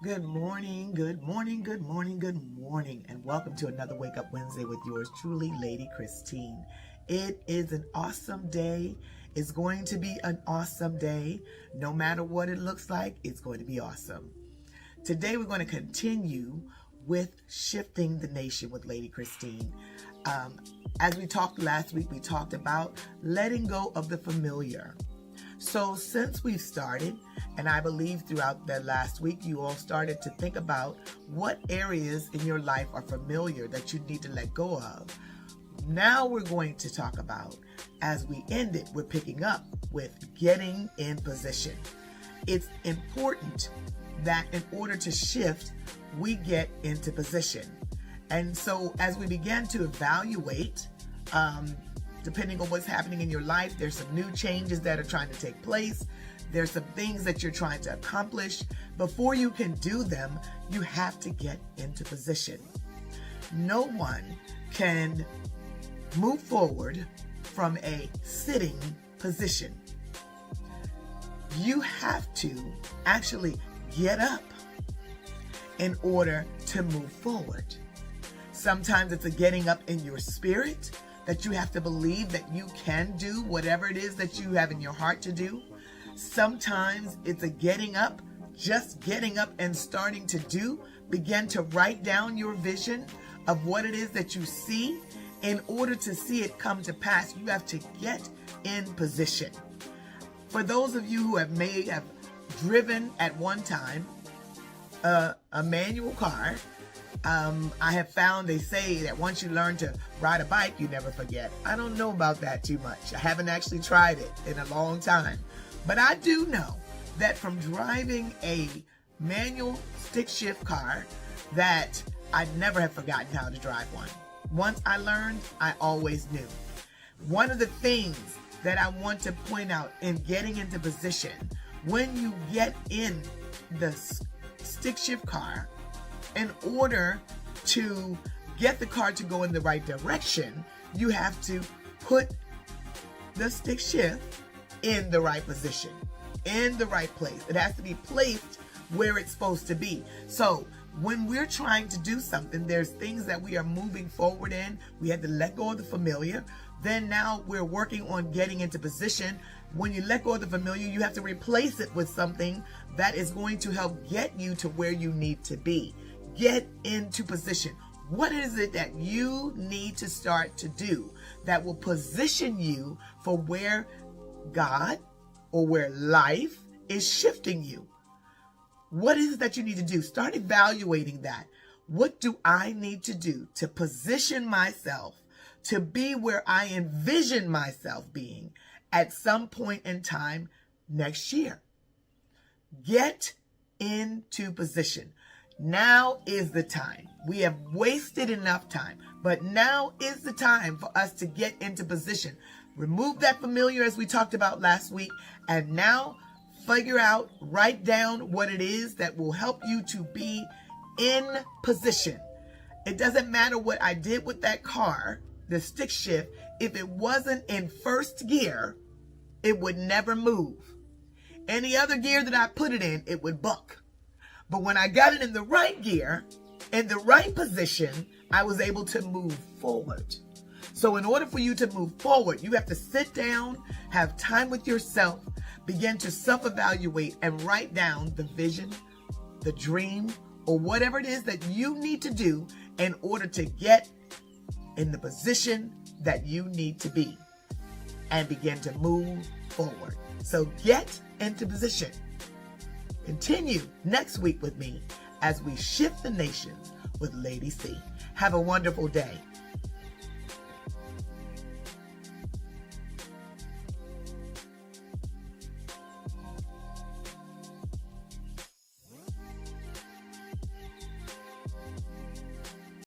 Good morning, good morning, good morning, good morning, and welcome to another Wake Up Wednesday with yours truly, Lady Christine. It is an awesome day. It's going to be an awesome day. No matter what it looks like, it's going to be awesome. Today, we're going to continue with Shifting the Nation with Lady Christine. As we talked last week, we talked about letting go of the familiar. So since we've started, and I believe throughout that last week, you all started to think about what areas in your life are familiar that you need to let go of. Now we're going to talk about, as we end it, we're picking up with getting in position. It's important that in order to shift, we get into position. And so as we began to evaluate, depending on what's happening in your life, there's some new changes that are trying to take place. There's some things that you're trying to accomplish. Before you can do them, you have to get into position. No one can move forward from a sitting position. You have to actually get up in order to move forward. Sometimes it's a getting up in your spirit, that you have to believe that you can do whatever it is that you have in your heart to do. Sometimes it's a getting up, just getting up and starting to do. Begin to write down your vision of what it is that you see. In order to see it come to pass, you have to get in position. For those of you who may have driven at one time a manual car, I have found they say that once you learn to ride a bike, you never forget. I don't know about that too much. I haven't actually tried it in a long time. But I do know that from driving a manual stick shift car that I never have forgotten how to drive one. Once I learned, I always knew. One of the things that I want to point out in getting into position, when you get in the stick shift car, in order to get the car to go in the right direction, you have to put the stick shift in the right position, in the right place. It has to be placed where it's supposed to be. So when we're trying to do something, there's things that we are moving forward in. We had to let go of the familiar. Then now we're working on getting into position. When you let go of the familiar, you have to replace it with something that is going to help get you to where you need to be. Get into position. What is it that you need to start to do that will position you for where God or where life is shifting you? What is it that you need to do? Start evaluating that. What do I need to do to position myself to be where I envision myself being at some point in time next year? Get into position. Now is the time. We have wasted enough time, but now is the time for us to get into position. Remove that familiar as we talked about last week, and now figure out, write down what it is that will help you to be in position. It doesn't matter what I did with that car, the stick shift. If it wasn't in first gear, it would never move. Any other gear that I put it in, it would buck. But when I got it in the right gear, in the right position, I was able to move forward. So in order for you to move forward, you have to sit down, have time with yourself, begin to self-evaluate and write down the vision, the dream, or whatever it is that you need to do in order to get in the position that you need to be and begin to move forward. So get into position. Continue next week with me as we shift the nations with Lady C. Have a wonderful day.